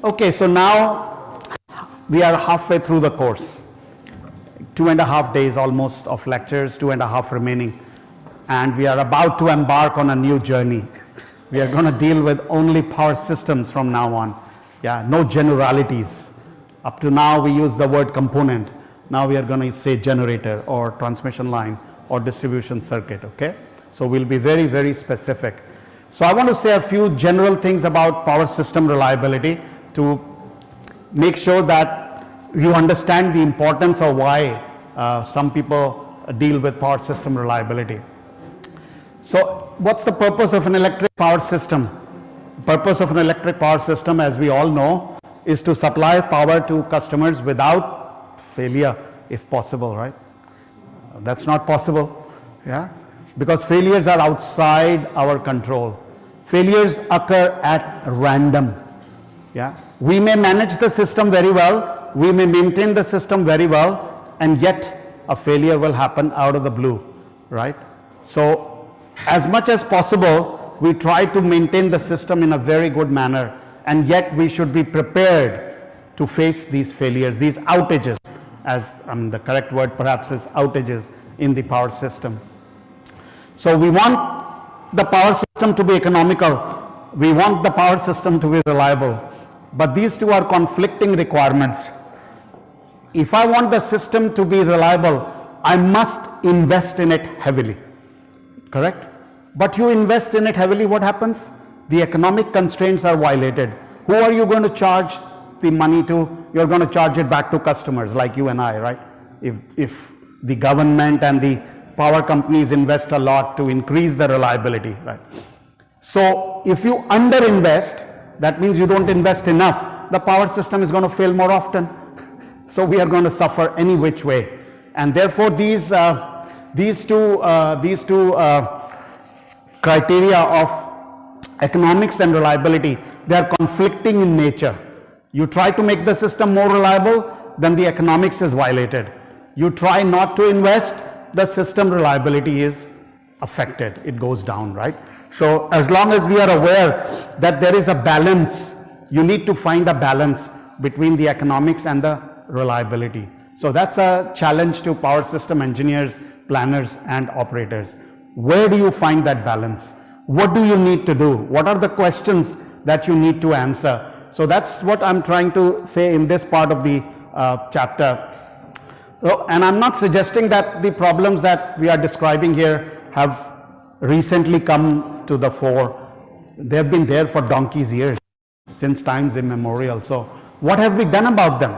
Okay, so now we are halfway through the course. 2.5 days almost of lectures, 2.5 remaining. And we are about to embark on a new journey. We are going to deal with only power systems from now on. Yeah, no generalities. Up to now we use the word component. Now we are going to say generator or transmission line or distribution circuit, okay? So we'll be very, very specific. So I want to say a few general things about power system reliability to make sure that you understand the importance of why some people deal with power system reliability. So what's the purpose of an electric power system? The purpose of an electric power system, as we all know, is to supply power to customers without failure, if possible, right? That's not possible, yeah? Because failures are outside our control. Failures occur at random, yeah? We may manage the system very well, we may maintain the system very well, and yet a failure will happen out of the blue, right? So as much as possible, we try to maintain the system in a very good manner, and yet we should be prepared to face these failures, these outages, as the correct word perhaps is outages in the power system. So we want the power system to be economical, we want the power system to be reliable, but these two are conflicting requirements. If I want the system to be reliable, I must invest in it heavily. Correct? But you invest in it heavily, what happens? The economic constraints are violated. Who are you going to charge the money to? You're going to charge it back to customers like you and I, right? If the government and the power companies invest a lot to increase the reliability, right? So if you underinvest, that means you don't invest enough, the power system is going to fail more often. So we are going to suffer any which way. And therefore these two criteria of economics and reliability, they are conflicting in nature. You try to make the system more reliable, then the economics is violated. You try not to invest, the system reliability is affected, it goes down, right? So as long as we are aware that there is a balance, you need to find a balance between the economics and the reliability. So that's a challenge to power system engineers, planners, and operators. Where do you find that balance? What do you need to do? What are the questions that you need to answer? So that's what I'm trying to say in this part of the chapter. And I'm not suggesting that the problems that we are describing here have recently come to the fore. They've been there for donkey's years, since times immemorial. So what have we done about them,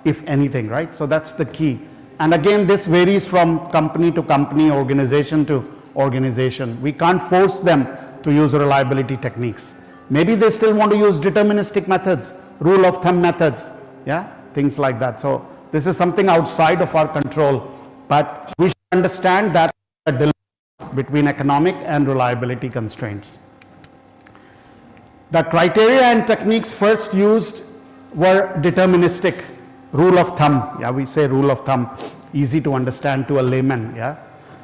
if anything, right? So that's the key. And again, this varies from company to company, organization to organization. We can't force them to use reliability techniques. Maybe they still want to use deterministic methods, rule of thumb methods, yeah, things like that. So this is something outside of our control, but we should understand that the dilemma between economic and reliability constraints. The criteria and techniques first used were deterministic, rule of thumb. Yeah, we say rule of thumb, easy to understand to a layman. Yeah.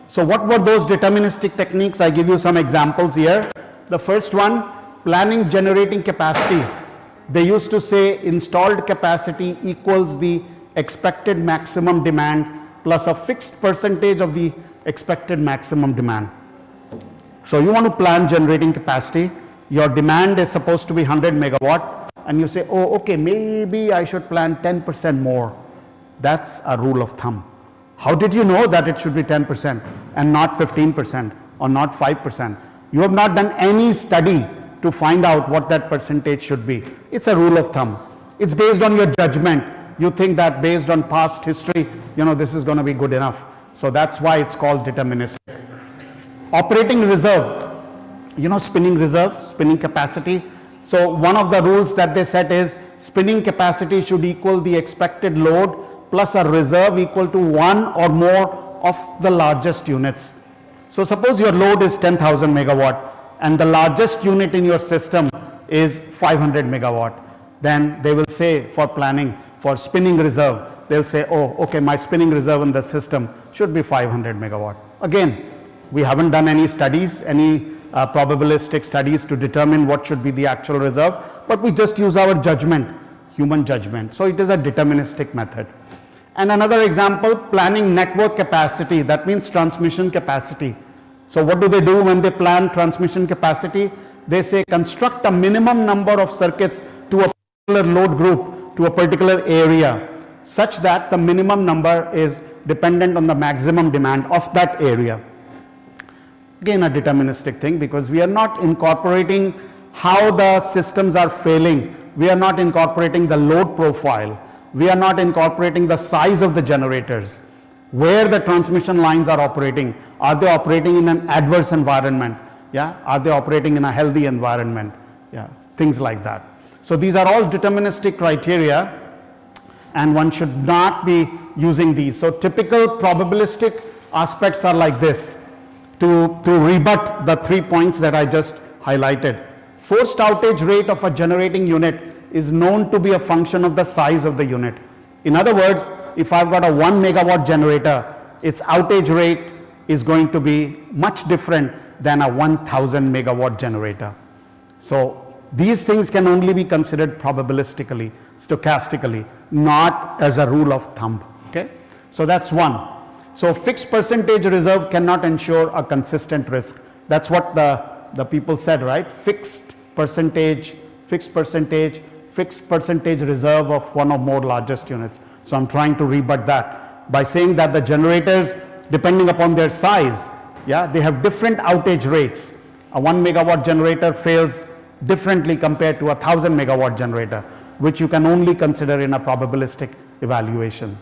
So what were those deterministic techniques? I give you some examples here. The first one, planning generating capacity. They used to say installed capacity equals the expected maximum demand plus a fixed percentage of the expected maximum demand. So you want to plan generating capacity. Your demand is supposed to be 100 megawatt, and you say, oh, okay, maybe I should plan 10% more. That's a rule of thumb. How did you know that it should be 10% and not 15% or not 5%? You have not done any study to find out what that percentage should be. It's a rule of thumb. It's based on your judgment. You think that based on past history, this is going to be good enough. So that's why it's called deterministic. Operating reserve, spinning reserve, spinning capacity. So one of the rules that they set is spinning capacity should equal the expected load plus a reserve equal to one or more of the largest units. So suppose your load is 10,000 megawatt and the largest unit in your system is 500 megawatt. Then they will say for planning, for spinning reserve, they'll say, oh, okay, my spinning reserve in the system should be 500 megawatt. Again, We haven't done any studies, any probabilistic studies to determine what should be the actual reserve, but we just use our judgment, human judgment. So it is a deterministic method. And another example, planning network capacity, that means transmission capacity. So what do they do when they plan transmission capacity? They say construct a minimum number of circuits to a particular load group, to a particular area, such that the minimum number is dependent on the maximum demand of that area. Again, a deterministic thing, because we are not incorporating how the systems are failing. We are not incorporating the load profile. We are not incorporating the size of the generators, where the transmission lines are operating. Are they operating in an adverse environment? Yeah? Are they operating in a healthy environment? Yeah, things like that. So these are all deterministic criteria, and one should not be using these. So typical probabilistic aspects are like this, to rebut the 3 points that I just highlighted. Forced outage rate of a generating unit is known to be a function of the size of the unit. In other words, if I've got a 1 megawatt generator, its outage rate is going to be much different than a 1000 megawatt generator. So these things can only be considered probabilistically, stochastically, not as a rule of thumb. Okay? So that's one. So fixed percentage reserve cannot ensure a consistent risk. That's what the people said, right? Fixed percentage reserve of one or more largest units. So I'm trying to rebut that by saying that the generators, depending upon their size, yeah, they have different outage rates. A 1 megawatt generator fails differently compared to a 1000 megawatt generator, which you can only consider in a probabilistic evaluation.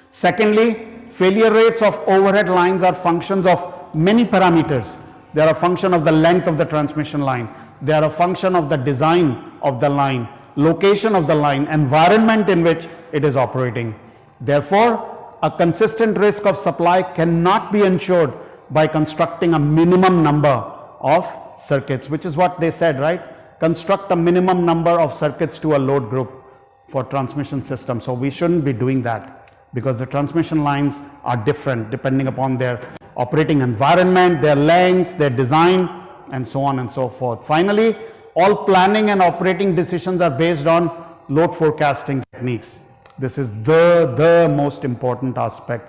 Secondly, failure rates of overhead lines are functions of many parameters. They are a function of the length of the transmission line. They are a function of the design of the line, location of the line, environment in which it is operating. Therefore, a consistent risk of supply cannot be ensured by constructing a minimum number of circuits, which is what they said, right? Construct a minimum number of circuits to a load group for transmission system. So we shouldn't be doing that, because the transmission lines are different depending upon their operating environment, their lengths, their design, and so on and so forth. Finally, all planning and operating decisions are based on load forecasting techniques. This is the most important aspect,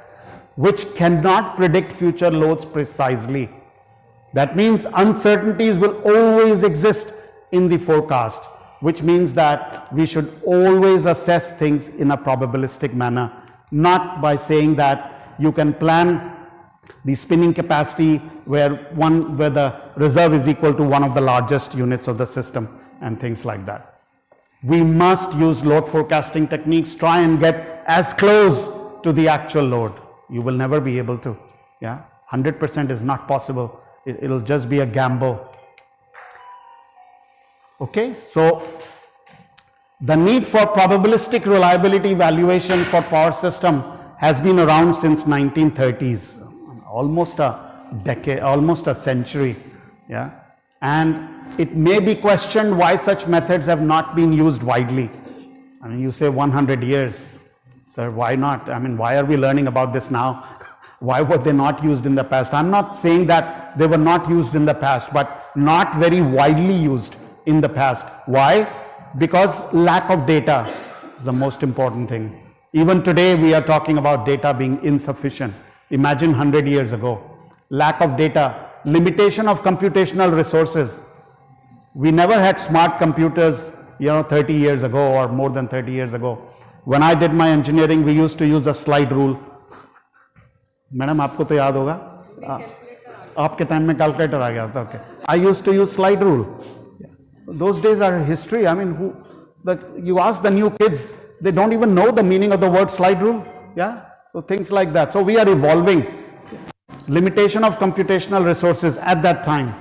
which cannot predict future loads precisely. That means uncertainties will always exist in the forecast, which means that we should always assess things in a probabilistic manner, not by saying that you can plan the spinning capacity where the reserve is equal to one of the largest units of the system and things like that. We must use load forecasting techniques, try and get as close to the actual load. You will never be able to. Yeah, 100% is not possible. It'll just be a gamble. Okay, so the need for probabilistic reliability evaluation for power system has been around since 1930s, almost a decade, almost a century. Yeah, and it may be questioned why such methods have not been used widely. I mean, you say 100 years, sir, why not? I mean, why are we learning about this now? Why were they not used in the past? I'm not saying that they were not used in the past, but not very widely used in the past. Why? Because lack of data is the most important thing. Even today, we are talking about data being insufficient. Imagine 100 years ago. Lack of data, limitation of computational resources. We never had smart computers, 30 years ago or more than 30 years ago. When I did my engineering, we used to use a slide rule. Madam, आपको तो याद होगा? आपके time में calculator आ गया था. Okay. I used to use slide rule. Those days are history. I mean, you ask the new kids, they don't even know the meaning of the word slide rule. Yeah. So things like that. So we are evolving. Limitation of computational resources at that time.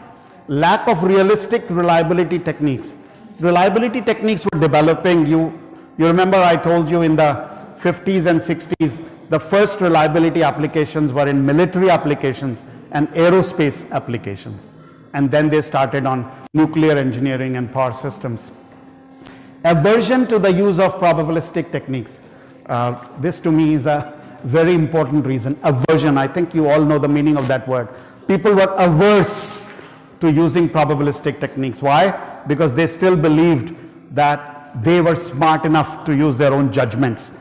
Lack of realistic reliability techniques. Reliability techniques were developing. You remember I told you in the 50s and 60s, the first reliability applications were in military applications and aerospace applications. And then they started on nuclear engineering and power systems. Aversion to the use of probabilistic techniques. This to me is a very important reason, aversion. I think you all know the meaning of that word. People were averse to using probabilistic techniques. Why? Because they still believed that they were smart enough to use their own judgments,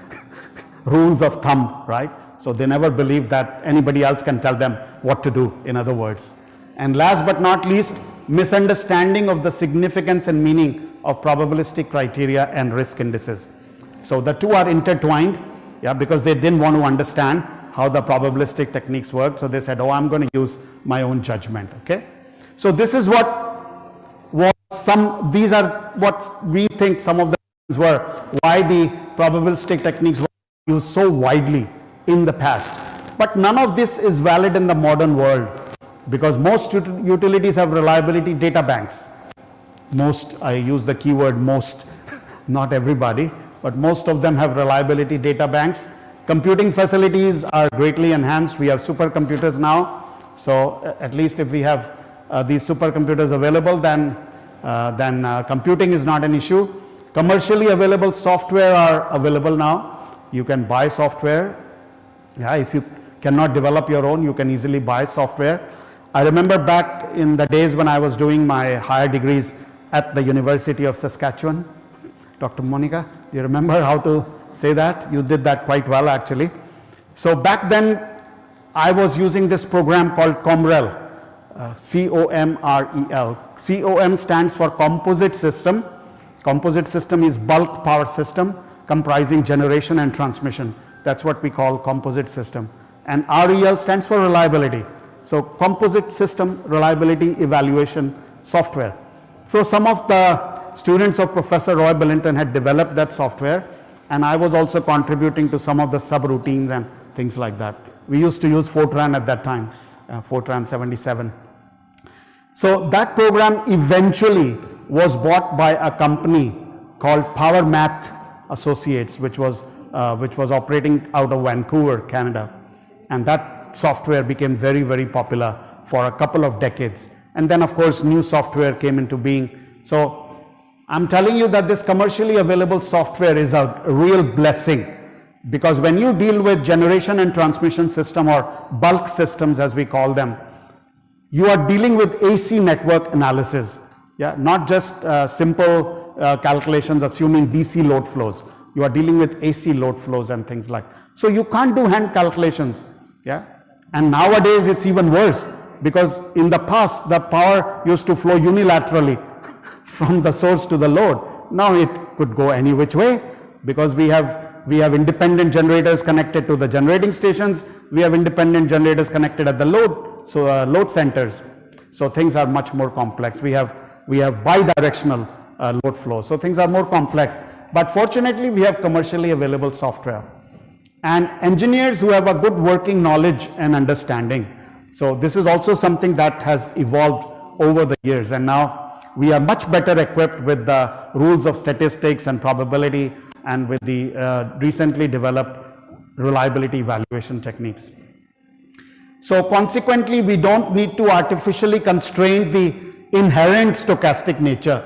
rules of thumb, right? So they never believed that anybody else can tell them what to do, in other words. And last but not least, misunderstanding of the significance and meaning of probabilistic criteria and risk indices. So the two are intertwined, yeah, because they didn't want to understand how the probabilistic techniques work. So they said, oh, I'm going to use my own judgment, okay? So this is these are what we think some of the reasons were why the probabilistic techniques were used so widely in the past. But none of this is valid in the modern world, because most utilities have reliability data banks. Most, I use the keyword most, not everybody, but most of them have reliability data banks. Computing facilities are greatly enhanced. We have supercomputers now. So at least if we have these supercomputers available, then computing is not an issue. Commercially available software are available now. You can buy software. Yeah, if you cannot develop your own, you can easily buy software. I remember back in the days when I was doing my higher degrees at the University of Saskatchewan. Dr. Monica, do you remember how to say that? You did that quite well, actually. So back then, I was using this program called COMREL, C-O-M-R-E-L. COM stands for Composite System. Composite System is bulk power system comprising generation and transmission. That's what we call composite system. And REL stands for reliability. So composite system reliability evaluation software. So some of the students of Professor Roy Billington had developed that software, and I was also contributing to some of the subroutines and things like that. We used to use Fortran at that time, Fortran 77. So that program eventually was bought by a company called Power Math Associates, which was operating out of Vancouver, Canada. And that software became very, very popular for a couple of decades. And then, of course, new software came into being. So I'm telling you that this commercially available software is a real blessing, because when you deal with generation and transmission system, or bulk systems as we call them, you are dealing with AC network analysis. Yeah, not just simple calculations assuming DC load flows. You are dealing with AC load flows and things like. So you can't do hand calculations. Yeah, and nowadays it's even worse, because in the past the power used to flow unilaterally from the source to the load. Now it could go any which way, because we have independent generators connected to the generating stations. We have independent generators connected at the load centers. So things are much more complex. We have bidirectional load flow. So things are more complex. But fortunately, we have commercially available software and engineers who have a good working knowledge and understanding. So this is also something that has evolved over the years, and now we are much better equipped with the rules of statistics and probability, and with the recently developed reliability evaluation techniques. So consequently, we don't need to artificially constrain the inherent stochastic nature.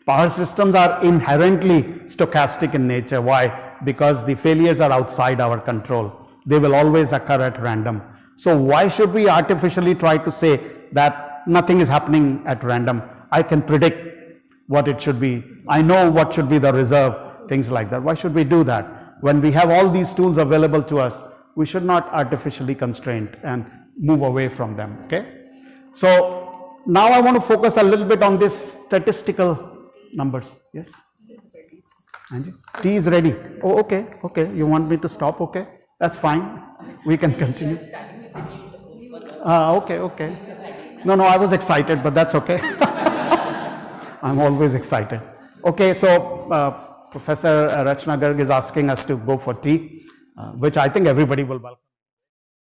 Power systems are inherently stochastic in nature. Why? Because the failures are outside our control. They will always occur at random. So why should we artificially try to say that nothing is happening at random? I can predict what it should be. I know what should be the reserve, things like that. Why should we do that? When we have all these tools available to us, we should not artificially constrain and move away from them, okay? So now I want to focus a little bit on this statistical numbers. Yes? Angie? Tea is ready. Oh, okay, okay. You want me to stop? Okay, that's fine. We can continue. Okay, okay. No, I was excited, but that's okay. I'm always excited. Okay, so Professor Rachna Garg is asking us to go for tea, which I think everybody will welcome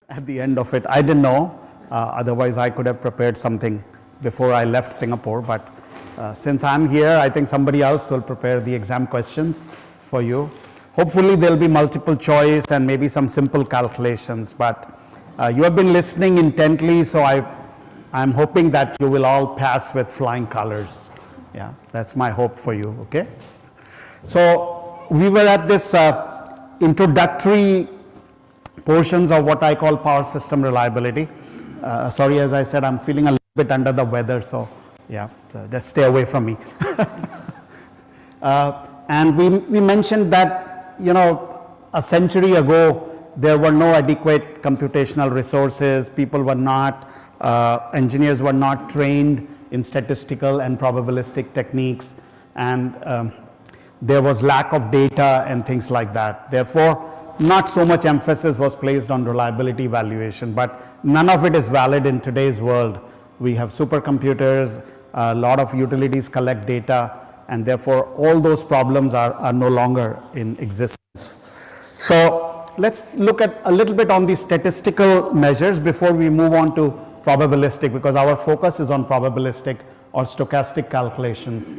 at the end of it. I didn't know, otherwise I could have prepared something before I left Singapore, but since I'm here, I think somebody else will prepare the exam questions for you. Hopefully there'll be multiple choice and maybe some simple calculations, but you have been listening intently, so I'm hoping that you will all pass with flying colors. Yeah, that's my hope for you, okay? So we were at this introductory portions of what I call power system reliability. Sorry, as I said, I'm feeling a little bit under the weather, so yeah, just stay away from me. And we mentioned that, you know, a century ago, there were no adequate computational resources. People were not, engineers were not trained in statistical and probabilistic techniques, and there was lack of data and things like that. Therefore, not so much emphasis was placed on reliability evaluation, but none of it is valid in today's world. We have supercomputers, a lot of utilities collect data, and therefore all those problems are no longer in existence. So let's look at a little bit on the statistical measures before we move on to probabilistic, because our focus is on probabilistic or stochastic calculations.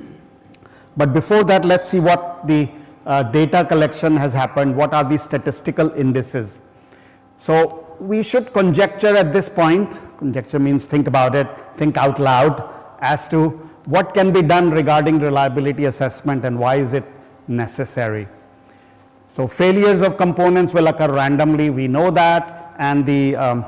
But before that, let's see what the data collection has happened. What are the statistical indices? So we should conjecture at this point. Conjecture means think about it, think out loud as to what can be done regarding reliability assessment and why is it necessary. So failures of components will occur randomly, we know that, and the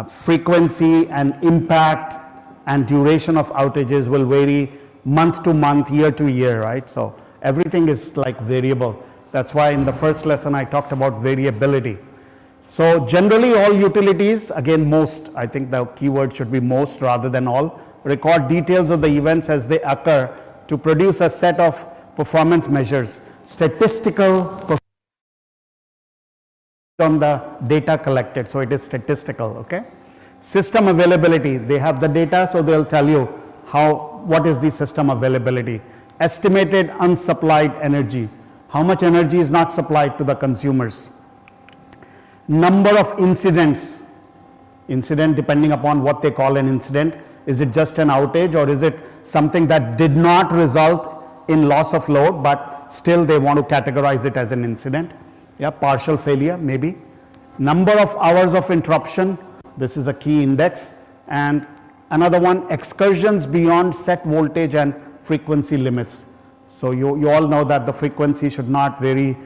frequency and impact and duration of outages will vary month to month, year to year, right? So everything is like variable. That's why in the first lesson I talked about variability. So generally all utilities, again most, I think the keyword should be most rather than all, record details of the events as they occur to produce a set of performance measures. Statistical on the data collected, so it is statistical, okay? System availability, they have the data, so they'll tell you what is the system availability. Estimated unsupplied energy, how much energy is not supplied to the consumers. Number of incidents, incident depending upon what they call an incident. Is it just an outage or is it something that did not result in loss of load but still they want to categorize it as an incident? Yeah, partial failure maybe. Number of hours of interruption, this is a key index. And another one, excursions beyond set voltage and frequency limits. So you all know that the frequency should not vary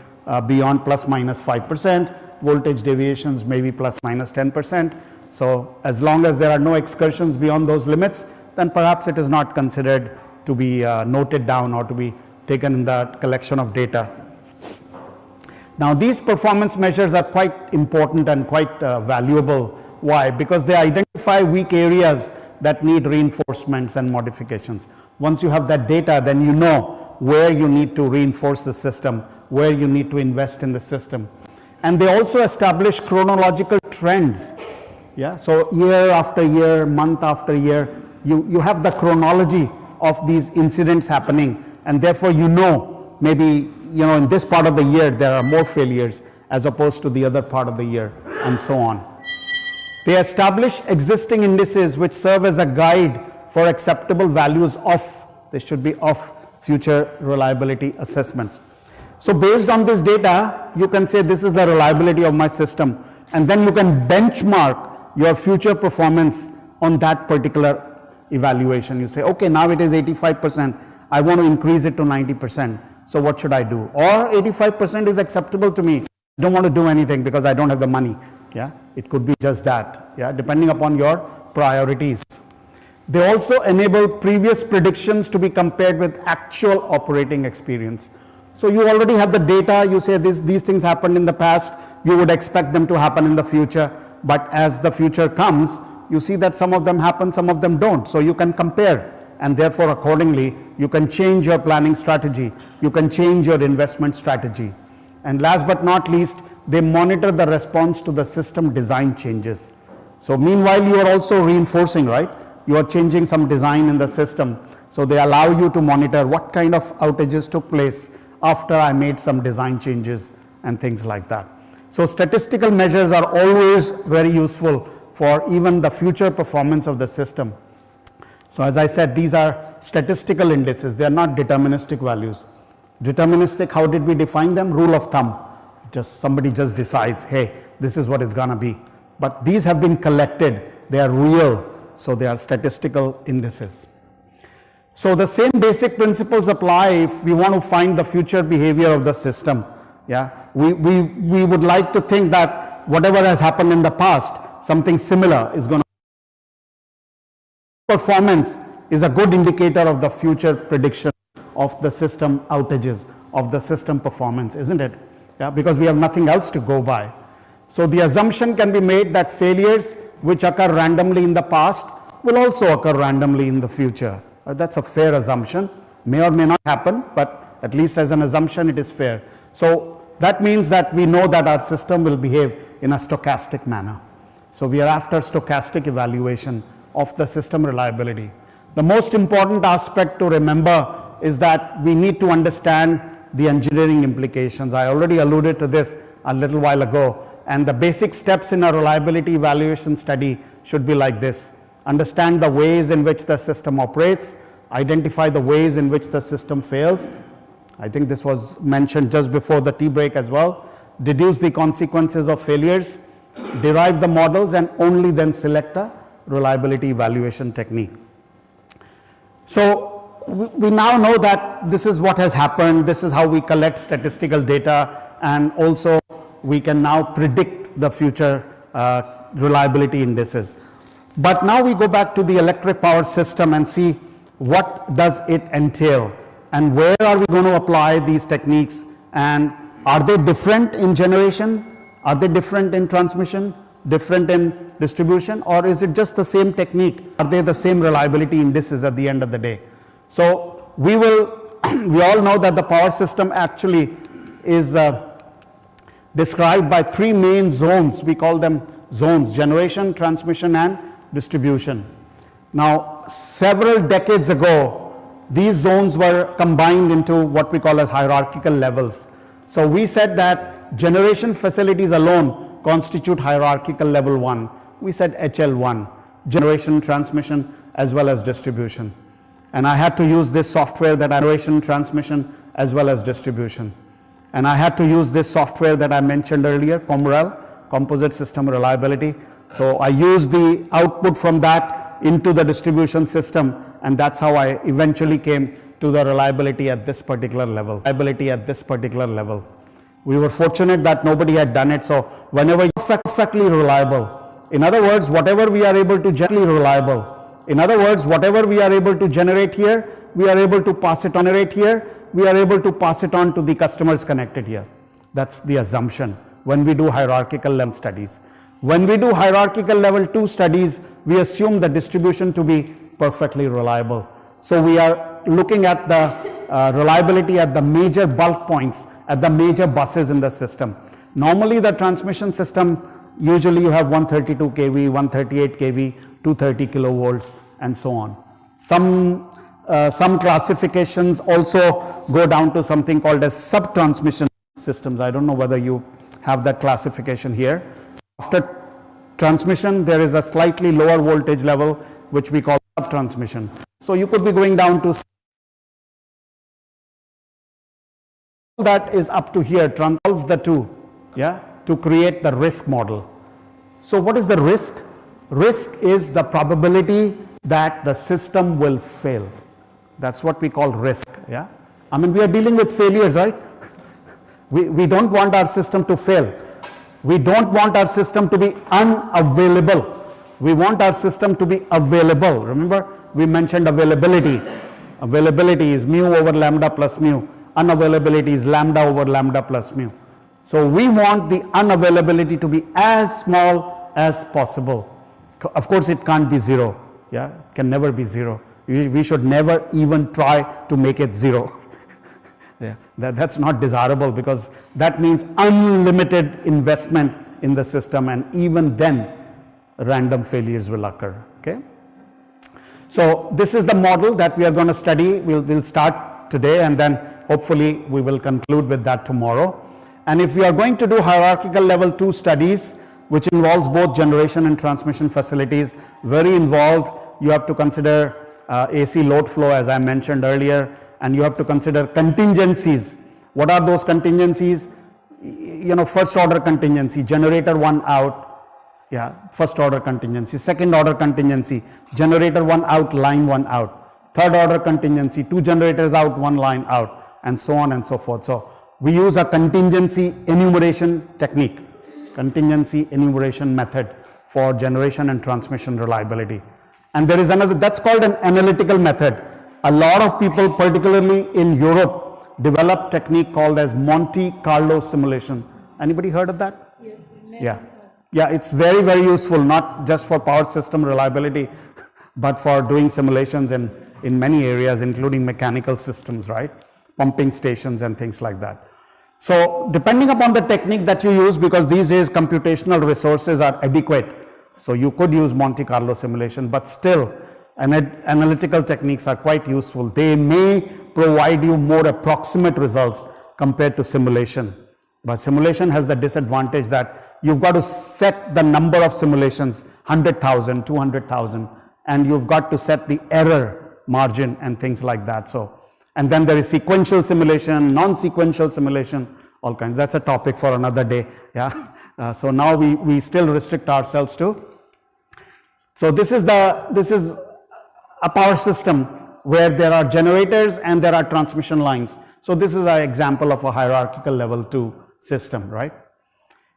beyond plus minus 5%. Voltage deviations maybe plus minus 10%. So as long as there are no excursions beyond those limits, then perhaps it is not considered to be noted down or to be taken in the collection of data. Now these performance measures are quite important and quite valuable. Why? Because they identify weak areas that need reinforcements and modifications. Once you have that data, then you know where you need to reinforce the system, where you need to invest in the system. And they also establish chronological trends. Yeah, so year after year, month after year, you have the chronology of these incidents happening, and therefore you know maybe in this part of the year there are more failures as opposed to the other part of the year, and so on. They establish existing indices which serve as a guide for acceptable values of, they should be of, future reliability assessments. So based on this data, you can say this is the reliability of my system, and then you can benchmark your future performance on that particular evaluation. You say, okay, now it is 85%, I want to increase it to 90%, so what should I do? Or 85% is acceptable to me, I don't want to do anything because I don't have the money. Yeah, it could be just that, yeah, depending upon your priorities. They also enable previous predictions to be compared with actual operating experience. So you already have the data, you say these things happened in the past, you would expect them to happen in the future, but as the future comes, you see that some of them happen, some of them don't. So you can compare, and therefore accordingly, you can change your planning strategy, you can change your investment strategy. And last but not least, they monitor the response to the system design changes. So meanwhile, you are also reinforcing, right? You are changing some design in the system. So they allow you to monitor what kind of outages took place after I made some design changes and things like that. So statistical measures are always very useful for even the future performance of the system. So as I said, these are statistical indices. They are not deterministic values. Deterministic, how did we define them? Rule of thumb. Somebody just decides, hey, this is what it's gonna be. But these have been collected, they are real, so they are statistical indices. So the same basic principles apply if we want to find the future behavior of the system. Yeah, we would like to think that whatever has happened in the past, something similar is going to. Performance is a good indicator of the future prediction of the system outages, of the system performance, isn't it? Yeah, because we have nothing else to go by. So the assumption can be made that failures which occur randomly in the past will also occur randomly in the future. That's a fair assumption. May or may not happen, but at least as an assumption it is fair. So that means that we know that our system will behave in a stochastic manner. So we are after stochastic evaluation of the system reliability. The most important aspect to remember is that we need to understand the engineering implications. I already alluded to this a little while ago, and the basic steps in a reliability evaluation study should be like this. Understand the ways in which the system operates, identify the ways in which the system fails. I think this was mentioned just before the tea break as well. Deduce the consequences of failures, derive the models, and only then select the reliability evaluation technique. So we now know that this is what has happened, this is how we collect statistical data, and also we can now predict the future reliability indices. But now we go back to the electric power system and see what does it entail and where are we going to apply these techniques, and are they different in generation, are they different in transmission, different in distribution, or is it just the same technique? Are they the same reliability indices at the end of the day? So we all know that the power system actually is described by three main zones. We call them zones: generation, transmission, and distribution. Now, several decades ago, these zones were combined into what we call as hierarchical levels. So we said that generation facilities alone constitute hierarchical level 1. We said HL1, generation, transmission, as well as distribution. And I had to use this software that generation, transmission, as well as distribution. And I had to use this software that I mentioned earlier, Kumar, Composite System Reliability. So I used the output from that into the distribution system, and that's how I eventually came to the reliability at this particular level. Reliability at this particular level. We were fortunate that nobody had done it, so whenever you're perfectly reliable, in other words, whatever we are able to generate reliable. In other words, whatever we are able to generate here, we are able to pass it on here, we are able to pass it on to the customers connected here. That's the assumption when we do hierarchical level studies. When we do hierarchical level 2 studies, we assume the distribution to be perfectly reliable. So we are looking at the reliability at the major bulk points, at the major buses in the system. Normally the transmission system, usually you have 132 kV, 138 kV, 230 kilovolts, and so on. Some classifications also go down to something called as sub-transmission systems. I don't know whether you have that classification here. After transmission, there is a slightly lower voltage level, which we call sub-transmission. So you could be going down to that is up to here, transsolve the two, yeah, to create the risk model. So what is the risk? Risk is the probability that the system will fail. That's what we call risk, yeah. I mean, we are dealing with failures, right? We don't want our system to fail. We don't want our system to be unavailable. We want our system to be available. Remember, we mentioned availability. Availability is mu over lambda plus mu. Unavailability is lambda over lambda plus mu. So we want the unavailability to be as small as possible. Of course, it can't be zero. Yeah, it can never be zero. We should never even try to make it zero. Yeah, that's not desirable, because that means unlimited investment in the system, and even then random failures will occur. Okay. So this is the model that we are going to study. We'll start today, and then hopefully we will conclude with that tomorrow. And if we are going to do hierarchical level 2 studies, which involves both generation and transmission facilities, very involved, you have to consider AC load flow, as I mentioned earlier, and you have to consider contingencies. What are those contingencies? You know, first order contingency, generator 1 out, yeah, first order contingency. Second order contingency, generator 1 out, line 1 out. Third order contingency, 2 generators out, 1 line out, and so on and so forth. So we use a contingency enumeration technique. contingency enumeration method for generation and transmission reliability. And there is another, that's called an analytical method. A lot of people, particularly in Europe, develop technique called as Monte Carlo simulation. Anybody heard of that? Yes. Yeah. Yeah, it's very, very useful, not just for power system reliability, but for doing simulations in many areas, including mechanical systems, right? Pumping stations and things like that. So depending upon the technique that you use, because these days computational resources are adequate, so you could use Monte Carlo simulation, but still analytical techniques are quite useful. They may provide you more approximate results compared to simulation. But simulation has the disadvantage that you've got to set the number of simulations, 100,000, 200,000, and you've got to set the error margin and things like that. So, and then there is sequential simulation, non-sequential simulation, all kinds. That's a topic for another day. Yeah. So now we still restrict ourselves to. So this is a power system where there are generators and there are transmission lines. So this is an example of a hierarchical level 2 system, right?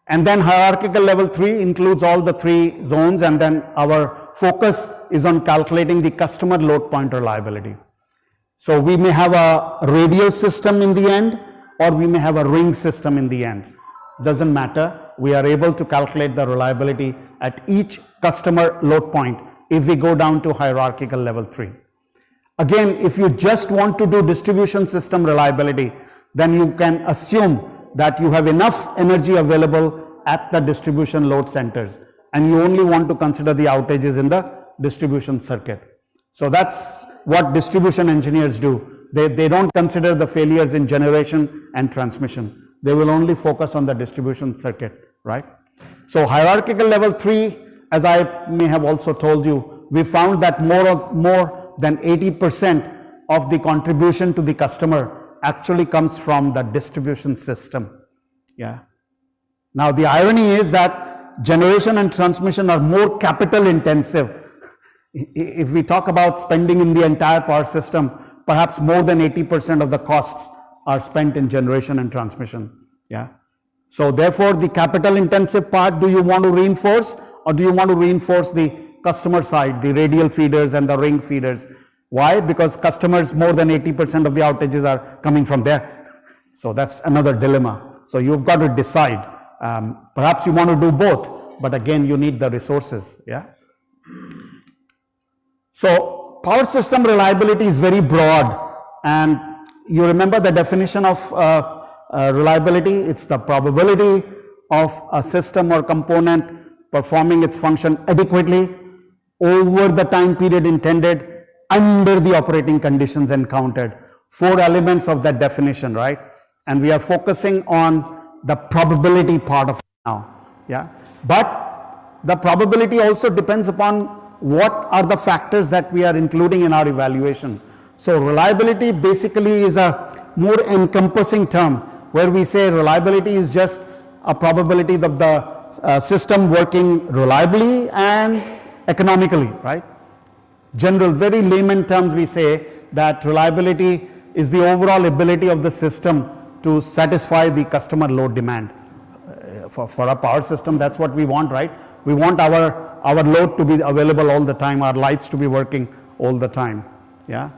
And then hierarchical level 3 includes all the 3 zones, and then our focus is on calculating the customer load point reliability. So we may have a radial system in the end, or we may have a ring system in the end. Doesn't matter. We are able to calculate the reliability at each customer load point if we go down to hierarchical level 3. Again, if you just want to do distribution system reliability, then you can assume that you have enough energy available at the distribution load centers, and you only want to consider the outages in the distribution circuit. So that's what distribution engineers do. They don't consider the failures in generation and transmission. They will only focus on the distribution circuit, right? So hierarchical level 3, as I may have also told you, we found that more than 80% of the contribution to the customer actually comes from the distribution system. Yeah. Now the irony is that generation and transmission are more capital intensive. If we talk about spending in the entire power system, perhaps more than 80% of the costs are spent in generation and transmission. Yeah. So therefore the capital intensive part, do you want to reinforce, or do you want to reinforce the customer side, the radial feeders and the ring feeders? Why? Because customers, more than 80% of the outages are coming from there. So that's another dilemma. So you've got to decide. Perhaps you want to do both, but again, you need the resources. Yeah. So power system reliability is very broad, and you remember the definition of reliability. It's the probability of a system or component performing its function adequately over the time period intended, under the operating conditions encountered. 4 elements of that definition, right? And we are focusing on the probability part of it now. Yeah. But the probability also depends upon what are the factors that we are including in our evaluation. So reliability basically is a more encompassing term, where we say reliability is just a probability of the system working reliably and economically, right? General, very layman terms, we say that reliability is the overall ability of the system to satisfy the customer load demand. For a power system, that's what we want, right? We want our load to be available all the time, our lights to be working all the time. Yeah.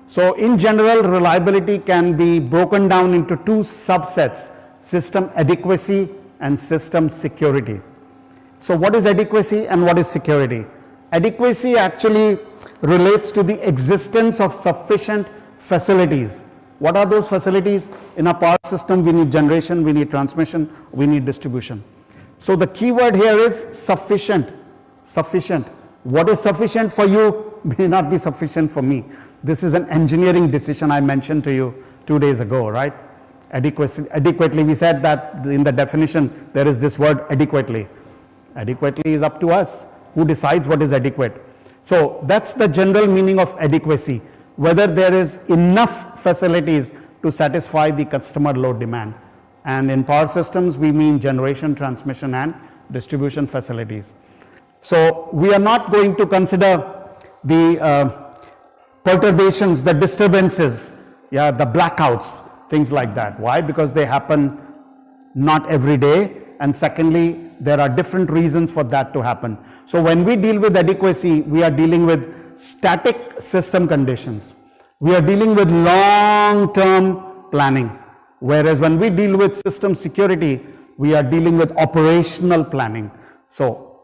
So in general, reliability can be broken down into 2 subsets: system adequacy and system security. So what is adequacy and what is security? Adequacy actually relates to the existence of sufficient facilities. What are those facilities? In a power system, we need generation, we need transmission, we need distribution. So the key word here is sufficient. Sufficient. What is sufficient for you may not be sufficient for me. This is an engineering decision I mentioned to you 2 days ago, right? Adequately, we said that in the definition there is this word adequately. Adequately is up to us. Who decides what is adequate? So that's the general meaning of adequacy, whether there is enough facilities to satisfy the customer load demand. And in power systems, we mean generation, transmission, and distribution facilities. So we are not going to consider the perturbations, the disturbances, yeah, the blackouts, things like that. Why? Because they happen not every day, and secondly, there are different reasons for that to happen. So when we deal with adequacy, we are dealing with static system conditions. We are dealing with long-term planning. Whereas when we deal with system security, we are dealing with operational planning. So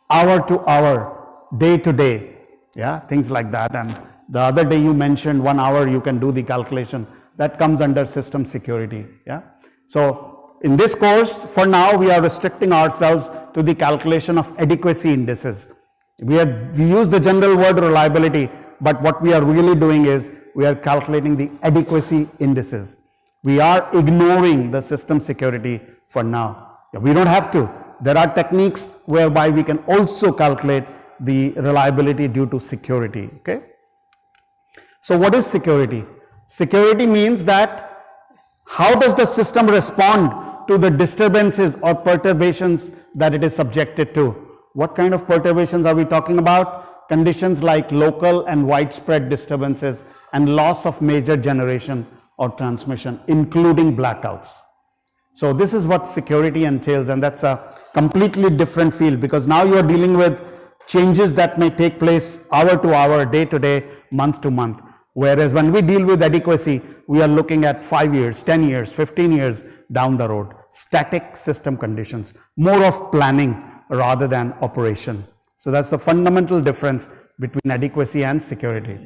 hour to hour, day to day, yeah, things like that. And the other day you mentioned 1 hour you can do the calculation. That comes under system security, yeah. So in this course, for now, we are restricting ourselves to the calculation of adequacy indices. We use the general word reliability, but what we are really doing is we are calculating the adequacy indices. We are ignoring the system security for now. We don't have to. There are techniques whereby we can also calculate the reliability due to security, okay? So what is security? Security means that how does the system respond to the disturbances or perturbations that it is subjected to? What kind of perturbations are we talking about? Conditions like local and widespread disturbances and loss of major generation or transmission, including blackouts. So this is what security entails, and that's a completely different field, because now you are dealing with changes that may take place hour to hour, day to day, month to month. Whereas when we deal with adequacy, we are looking at 5 years, 10 years, 15 years down the road. Static system conditions, more of planning rather than operation. So that's the fundamental difference between adequacy and security.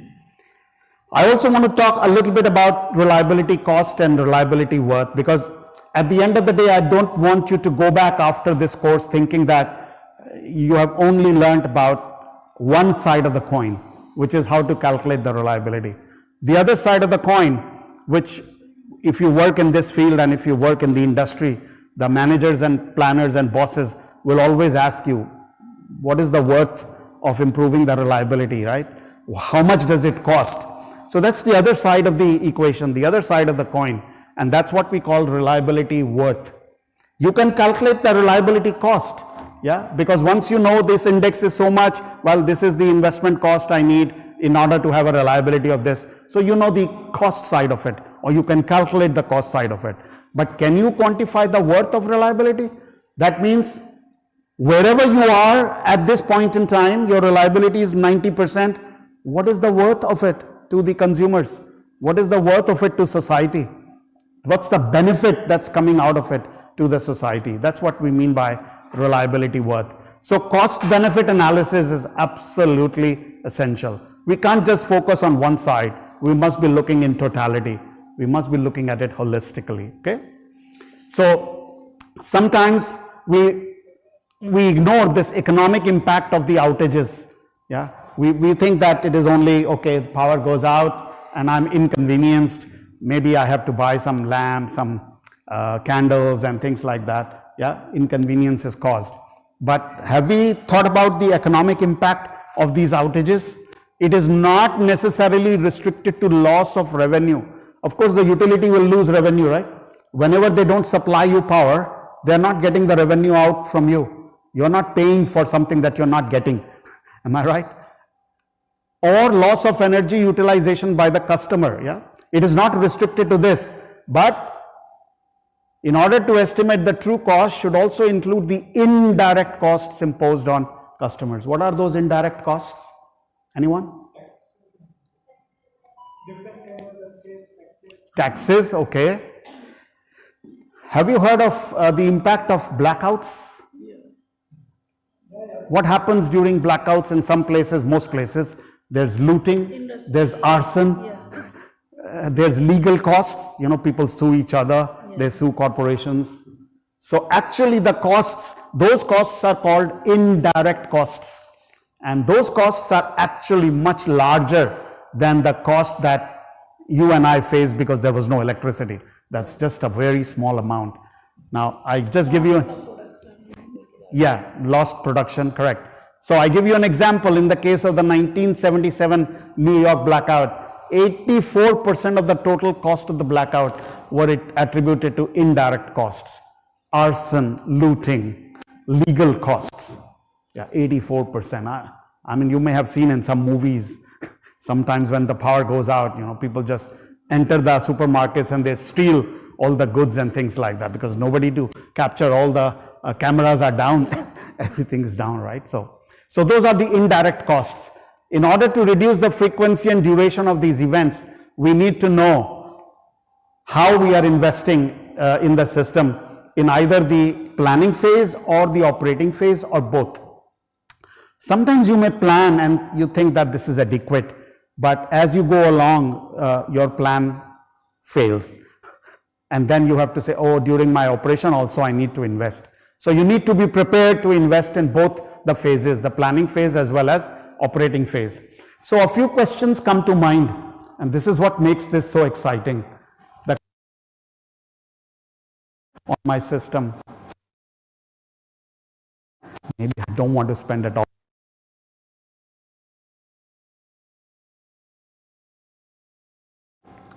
I also want to talk a little bit about reliability cost and reliability worth, because at the end of the day, I don't want you to go back after this course thinking that you have only learned about one side of the coin, which is how to calculate the reliability. The other side of the coin, which if you work in this field and if you work in the industry, the managers and planners and bosses will always ask you, what is the worth of improving the reliability, right? How much does it cost? So that's the other side of the equation, the other side of the coin, and that's what we call reliability worth. You can calculate the reliability cost, yeah, because once you know this index is so much, well, this is the investment cost I need in order to have a reliability of this. So you know the cost side of it, or you can calculate the cost side of it. But can you quantify the worth of reliability? That means wherever you are at this point in time, your reliability is 90%. What is the worth of it to the consumers? What is the worth of it to society? What's the benefit that's coming out of it to the society? That's what we mean by reliability worth. So cost benefit analysis is absolutely essential. We can't just focus on one side. We must be looking in totality. We must be looking at it holistically, okay? So sometimes we ignore this economic impact of the outages, yeah? We think that it is only, okay, power goes out and I'm inconvenienced. Maybe I have to buy some lamps, some candles and things like that. Yeah, inconvenience is caused. But have we thought about the economic impact of these outages? It is not necessarily restricted to loss of revenue. Of course, the utility will lose revenue, right? Whenever they don't supply you power, they're not getting the revenue out from you. You're not paying for something that you're not getting. Am I right? Or loss of energy utilization by the customer, yeah? It is not restricted to this, but in order to estimate the true cost should also include the indirect costs imposed on customers. What are those indirect costs? Anyone? Taxes, okay. Have you heard of the impact of blackouts? What happens during blackouts in some places, most places? There's looting, there's arson, there's legal costs, you know, people sue each other, they sue corporations. So actually the costs, those costs are called indirect costs. And those costs are actually much larger than the cost that you and I face because there was no electricity. That's just a very small amount. Now, I just give you, lost production, correct. So I give you an example. In the case of the 1977 New York blackout, 84% of the total cost of the blackout were attributed to indirect costs. Arson, looting, legal costs. 84%. I mean, you may have seen in some movies, sometimes when the power goes out, you know, people just enter the supermarkets and they steal all the goods and things like that because nobody to capture all the cameras are down, everything is down, right? So those are the indirect costs. In order to reduce the frequency and duration of these events, we need to know how we are investing in the system in either the planning phase or the operating phase or both. Sometimes you may plan and you think that this is adequate, but as you go along, your plan fails. And then you have to say, oh, during my operation also I need to invest. So you need to be prepared to invest in both the phases, the planning phase as well as operating phase. So a few questions come to mind, and this is what makes this so exciting. That on my system, maybe I don't want to spend it all.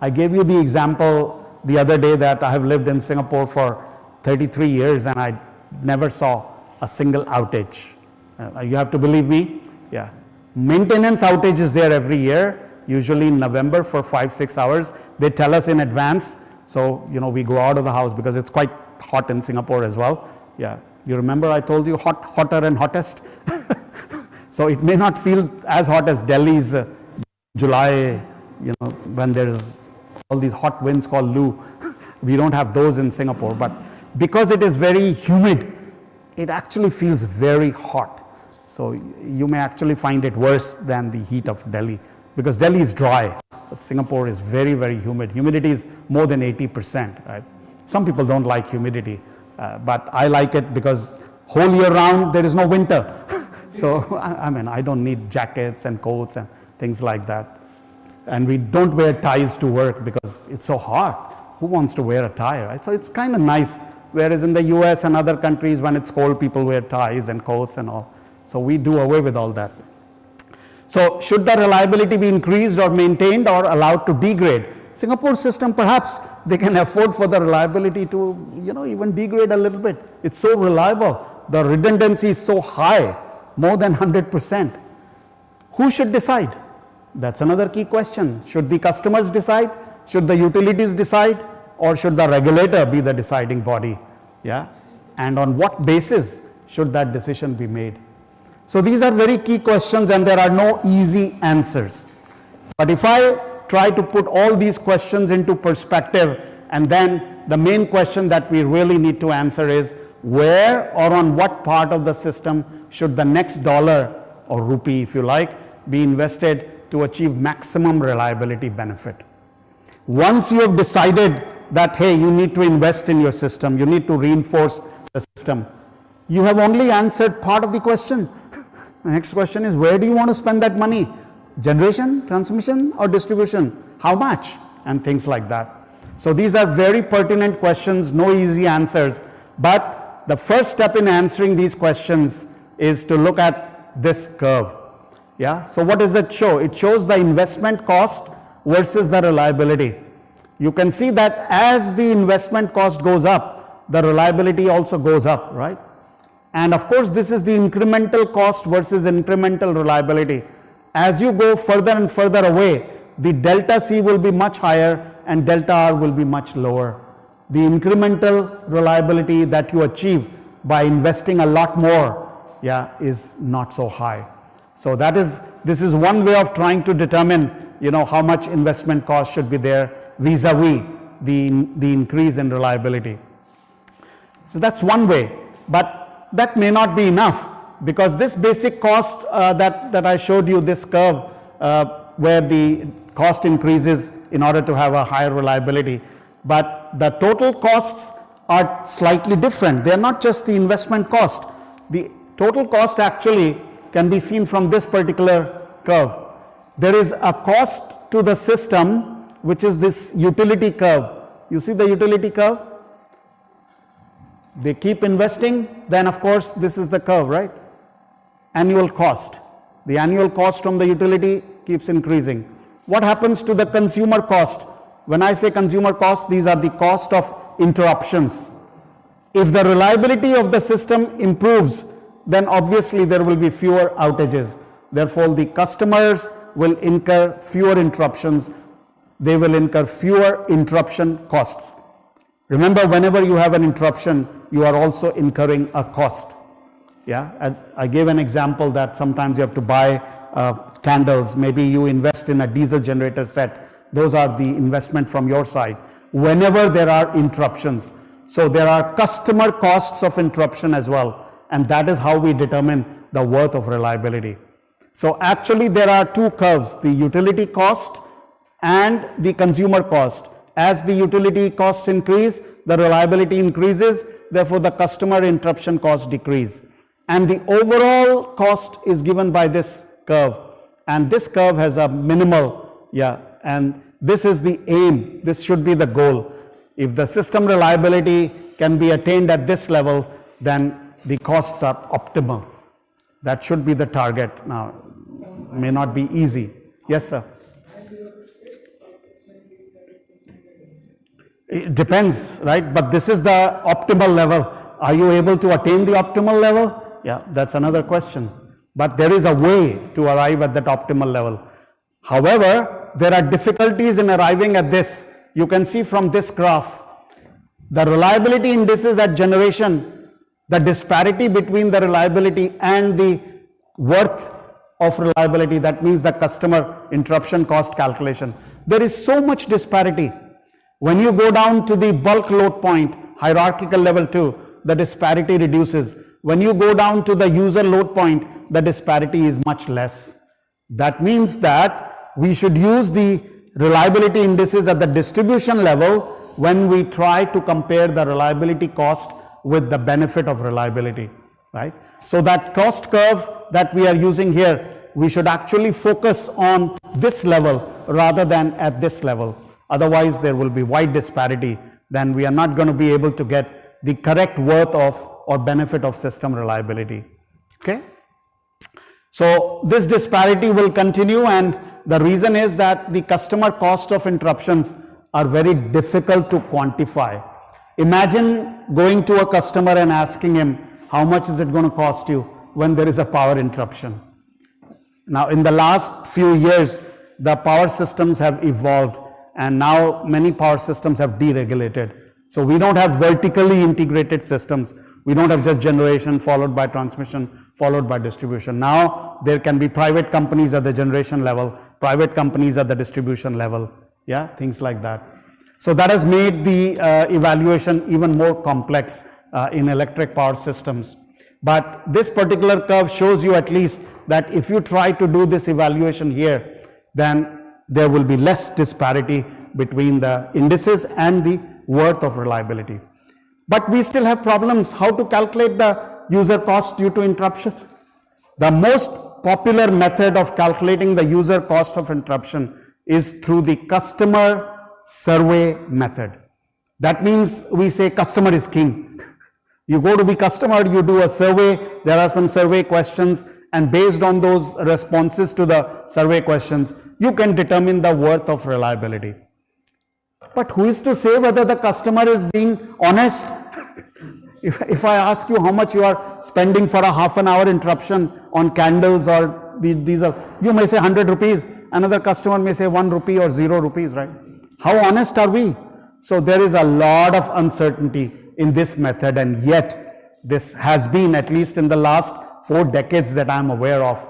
I gave you the example the other day that I have lived in Singapore for 33 years and I never saw a single outage. You have to believe me? Yeah. Maintenance outage is there every year, usually in November for 5-6 hours. They tell us in advance, so we go out of the house because it's quite hot in Singapore as well. Yeah. You remember I told you hotter and hottest? So it may not feel as hot as Delhi's July, when there's all these hot winds called Lu. We don't have those in Singapore, but because it is very humid, it actually feels very hot. So you may actually find it worse than the heat of Delhi, because Delhi is dry, but Singapore is very, very humid. Humidity is more than 80%, right? Some people don't like humidity, but I like it because whole year round there is no winter. So I don't need jackets and coats and things like that. And we don't wear ties to work because it's so hot. Who wants to wear a tie, right? So it's kind of nice. Whereas in the US and other countries, when it's cold, people wear ties and coats and all. So we do away with all that. So should the reliability be increased or maintained or allowed to degrade? Singapore system, perhaps they can afford for the reliability to, even degrade a little bit. It's so reliable. The redundancy is so high, more than 100%. Who should decide? That's another key question. Should the customers decide? Should the utilities decide? Or should the regulator be the deciding body? Yeah. And on what basis should that decision be made? So these are very key questions and there are no easy answers. But if I try to put all these questions into perspective, and then the main question that we really need to answer is, where or on what part of the system should the next dollar or rupee, if you like, be invested to achieve maximum reliability benefit? Once you have decided that, hey, you need to invest in your system, you need to reinforce the system, you have only answered part of the question. The next question is, where do you want to spend that money? Generation, transmission, or distribution? How much? And things like that. So these are very pertinent questions, no easy answers. But the first step in answering these questions is to look at this curve. Yeah. So what does it show? It shows the investment cost versus the reliability. You can see that as the investment cost goes up, the reliability also goes up, right? And of course, this is the incremental cost versus incremental reliability. As you go further and further away, the delta C will be much higher and delta R will be much lower. The incremental reliability that you achieve by investing a lot more, is not so high. So this is one way of trying to determine, how much investment cost should be there vis-a-vis the increase in reliability. So that's one way, but that may not be enough, because this basic cost that I showed you, this curve where the cost increases in order to have a higher reliability, but the total costs are slightly different. They are not just the investment cost. The total cost actually can be seen from this particular curve. There is a cost to the system, which is this utility curve. You see the utility curve? They keep investing, then of course this is the curve, right? Annual cost. The annual cost from the utility keeps increasing. What happens to the consumer cost? When I say consumer cost, these are the cost of interruptions. If the reliability of the system improves, then obviously there will be fewer outages. Therefore, the customers will incur fewer interruptions. They will incur fewer interruption costs. Remember, whenever you have an interruption, you are also incurring a cost. Yeah, as I gave an example that sometimes you have to buy candles, maybe you invest in a diesel generator set. Those are the investment from your side. Whenever there are interruptions, so there are customer costs of interruption as well, and that is how we determine the worth of reliability. So actually there are two curves, the utility cost and the consumer cost. As the utility costs increase, the reliability increases, therefore the customer interruption costs decrease. And the overall cost is given by this curve, and this curve has a minimal, and this is the aim, this should be the goal. If the system reliability can be attained at this level, then the costs are optimal. That should be the target. Now, may not be easy. Yes, sir. It depends, right? But this is the optimal level. Are you able to attain the optimal level? Yeah, that's another question. But there is a way to arrive at that optimal level. However, there are difficulties in arriving at this. You can see from this graph, the reliability indices at generation, the disparity between the reliability and the worth of reliability, that means the customer interruption cost calculation. There is so much disparity. When you go down to the bulk load point, hierarchical level 2, the disparity reduces. When you go down to the user load point, the disparity is much less. That means that we should use the reliability indices at the distribution level when we try to compare the reliability cost with the benefit of reliability, right? So that cost curve that we are using here, we should actually focus on this level rather than at this level. Otherwise, there will be wide disparity. Then we are not going to be able to get the correct worth of or benefit of system reliability. Okay? So this disparity will continue, and the reason is that the customer cost of interruptions are very difficult to quantify. Imagine going to a customer and asking him, how much is it going to cost you when there is a power interruption? Now, in the last few years, the power systems have evolved, and now many power systems have deregulated. So we don't have vertically integrated systems. We don't have just generation followed by transmission followed by distribution. Now there can be private companies at the generation level, private companies at the distribution level, yeah, things like that. So that has made the evaluation even more complex in electric power systems. But this particular curve shows you at least that if you try to do this evaluation here, then there will be less disparity between the indices and the worth of reliability. But we still have problems how to calculate the user cost due to interruption. The most popular method of calculating the user cost of interruption is through the customer survey method. That means we say customer is king. You go to the customer, you do a survey, there are some survey questions, and based on those responses to the survey questions, you can determine the worth of reliability. But who is to say whether the customer is being honest? If I ask you how much you are spending for a half an hour interruption on candles or diesel, you may say 100 rupees, another customer may say 1 rupee or 0 rupees, right? How honest are we? So there is a lot of uncertainty in this method, and yet this has been, at least in the last 4 decades that I'm aware of,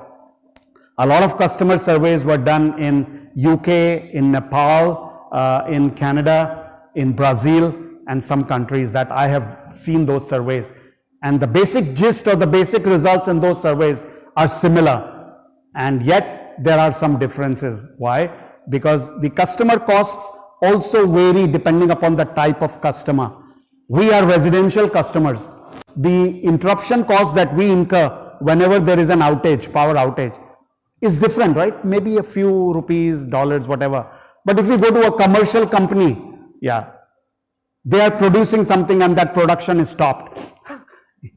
a lot of customer surveys were done in UK, in Nepal, in Canada, in Brazil, and some countries that I have seen those surveys. And the basic gist or the basic results in those surveys are similar. And yet there are some differences. Why? Because the customer costs also vary depending upon the type of customer. We are residential customers. The interruption cost that we incur whenever there is an outage, power outage, is different, right? Maybe a few rupees, dollars, whatever. But if you go to a commercial company, yeah, they are producing something and that production is stopped.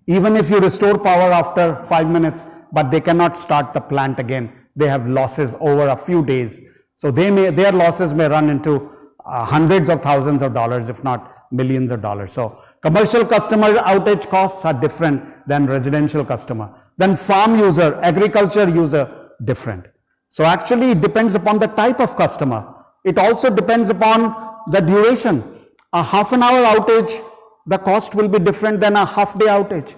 Even if you restore power after 5 minutes, but they cannot start the plant again. They have losses over a few days. So their losses may run into hundreds of thousands of dollars, if not millions of dollars. So commercial customer outage costs are different than residential customer. Then farm user, agriculture user, different. So actually it depends upon the type of customer. It also depends upon the duration. A half an hour outage the cost will be different than a half-day outage,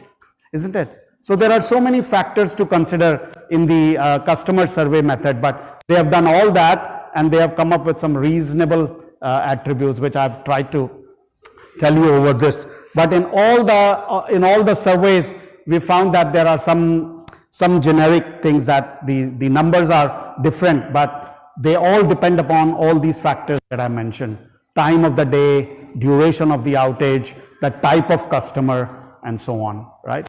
isn't it? So there are so many factors to consider in the customer survey method, but they have done all that and they have come up with some reasonable attributes, which I've tried to tell you over this. But in all the surveys, we found that there are some generic things that the numbers are different, but they all depend upon all these factors that I mentioned: time of the day, duration of the outage, the type of customer, and so on, right?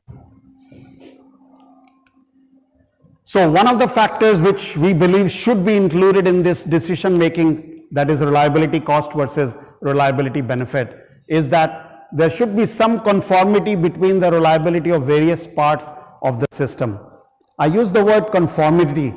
So one of the factors which we believe should be included in this decision making, that is reliability cost versus reliability benefit, is that there should be some conformity between the reliability of various parts of the system. I use the word conformity.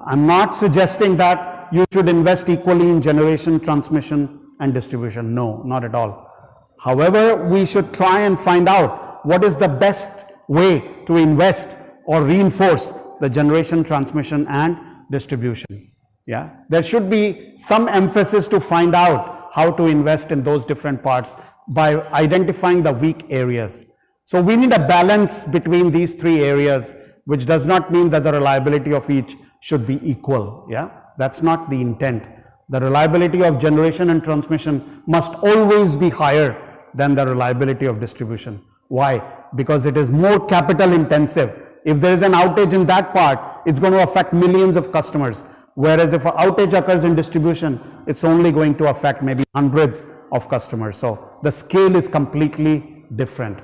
I'm not suggesting that you should invest equally in generation, transmission, and distribution. No, not at all. However, we should try and find out what is the best way to invest or reinforce the generation, transmission, and distribution. Yeah, there should be some emphasis to find out how to invest in those different parts by identifying the weak areas. So we need a balance between these three areas, which does not mean that the reliability of each should be equal. Yeah, that's not the intent. The reliability of generation and transmission must always be higher than the reliability of distribution. Why? Because it is more capital intensive. If there is an outage in that part, it's going to affect millions of customers. Whereas if an outage occurs in distribution, it's only going to affect maybe hundreds of customers. So the scale is completely different.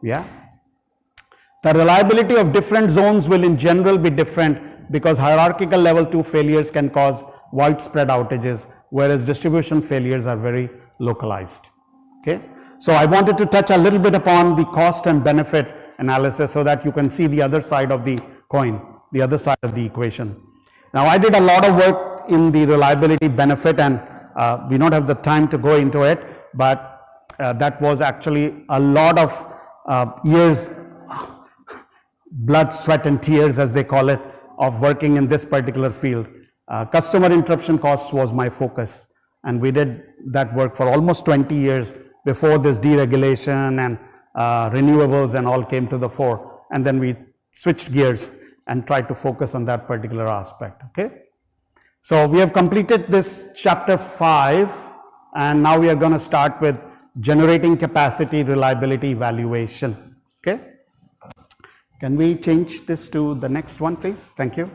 Yeah. The reliability of different zones will in general be different because hierarchical level 2 failures can cause widespread outages, whereas distribution failures are very localized. Okay. So I wanted to touch a little bit upon the cost and benefit analysis so that you can see the other side of the coin, the other side of the equation. Now, I did a lot of work in the reliability benefit, and we don't have the time to go into it, but that was actually a lot of years, blood, sweat, and tears, as they call it, of working in this particular field. Customer interruption costs was my focus, and we did that work for almost 20 years before this deregulation and renewables and all came to the fore, and then we switched gears and tried to focus on that particular aspect. Okay, so we have completed this chapter 5, and now we are going to start with generating capacity reliability evaluation. Okay, can we change this to the next one, please? Thank you.